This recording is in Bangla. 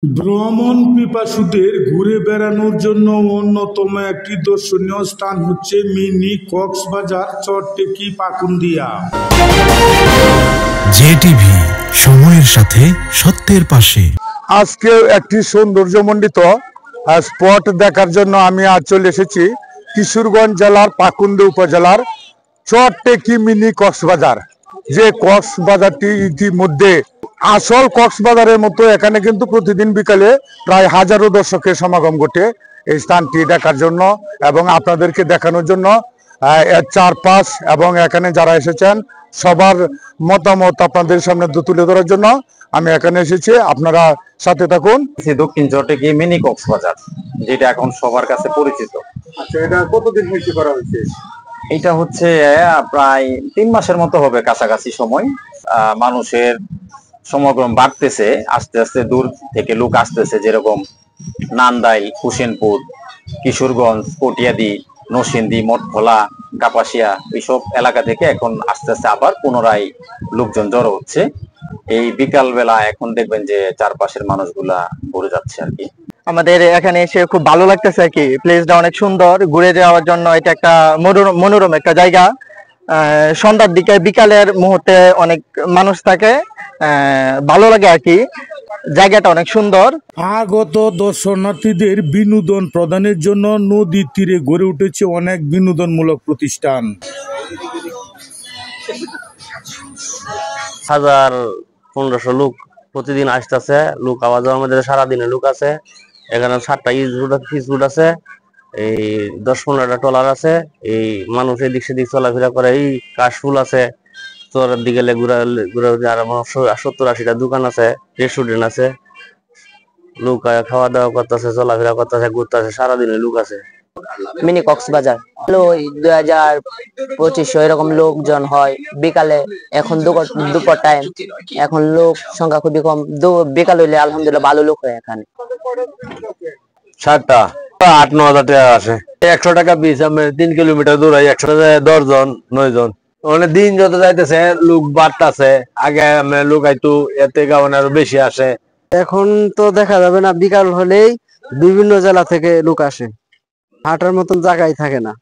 ভ্রমণ পিপাসুদের ঘুরে বেড়ানোর জন্য অন্যতম একটি দর্শনীয় স্থান হচ্ছে মিনি কক্সবাজার চরটেকি পাকুন্দিয়া। জেটিভি, সময়ের সাথে সত্যের পাশে। আজকে একটি সৌন্দর্যমণ্ডিত স্পট দেখার জন্য আমি আজ চলে এসেছি কিশোরগঞ্জ জেলার পাকুন্দি উপজেলার চরটেকি মিনি কক্সবাজার। যে কক্সবাজারটি ইতিমধ্যে আসল কক্সবাজারের মতো এখানে কিন্তু প্রতিদিন বিকালে প্রায় হাজারো দর্শকের সমাগম ঘটে এই স্থানটি দেখার জন্য এবং আপনাদেরকে দেখানোর জন্য। এর চারপাশ এবং এখানে যারা এসেছেন সবার মতামত আপনাদের সামনে তুলে ধরার জন্য আমি এখানে এসেছি। আপনারা সাথে থাকুন। দক্ষিণ চরটেকি মিনি কক্সবাজার, যেটা এখন সবার কাছে পরিচিত। আচ্ছা, এটা কতদিন হয়েছে করা হয়েছে? এটা হচ্ছে প্রায় 3 মাসের মতো হবে, কাছাকাছি সময়। মানুষের সমাগম বাড়তেছে, আস্তে আস্তে দূর থেকে লোক আসতেছে, যেরকম নান্দাইল, হোসেনপুর, কিশোরগঞ্জ, কটিয়াদি, নরসিংদী, মঠখোলা, কাপাসিয়া, এইসব এলাকা থেকে এখন আস্তে আস্তে আবার পুনরায় লোকজন জড়ো হচ্ছে। এই বিকাল বেলা এখন দেখবেন যে চারপাশের মানুষগুলা ঘুরে যাচ্ছে আর কি। আমাদের এখানে এসে খুব ভালো লাগতেছে আর কি। প্লেসটা অনেক সুন্দর, ঘুরে যাওয়ার জন্য এটা একটা মনোরম একটা জায়গা। সন্ধ্যার দিকে বিকালের মুহূর্তে অনেক মানুষ থাকে, ভালো লাগে আর কি। জায়গাটা অনেক সুন্দর। আগত দর্শনার্থীদের বিনোদন প্রদানের জন্য নদীর তীরে গড়ে উঠেছে অনেক বিনোদনমূলক প্রতিষ্ঠান। 1500 লোক প্রতিদিন আসতেছে। লোক আওয়া যাওয়ার মধ্যে সারাদিনে লোক আছে। এখানে 7টা ফিস রুট আছে, এই 10-15টা ট্রলার আছে। এই মানুষ এদিক সেদিক চলাফেরা করে। এই কাশফুল আছে, চরের দিকে ঘুরা 70-80টা দোকান আছে, রেস্টুরেন্ট আছে। লোক খাওয়া দাওয়া করতেছে, চলাফেরা করতেছে, ঘুরতেছে, সারাদিনে লোক আছে। মিনি কক্সবাজার 2500 এরকম লোকজন হয় বিকালে। এখন দুপুর টাইম, এখন লোক সংখ্যা খুবই কম। বিকাল হইলে আলহামদুলিল্লাহ ভালো লোক হয় এখানে। 7টা 8-9 হাজার টাকা আসে। 100 টাকা পিস। আমি 3 কিলোমিটার দূর, 100 টাকা 10 জন 9 জন। মানে দিন যত যাইতেছে লোক বাড়তেছে। আগে লোক আইতো, এতে গাওয়ান আরো বেশি আসে। এখন তো দেখা যাবে না, বিকাল হলেই বিভিন্ন জেলা থেকে লোক আসে, হাঁটার মতন জায়গায় থাকে না।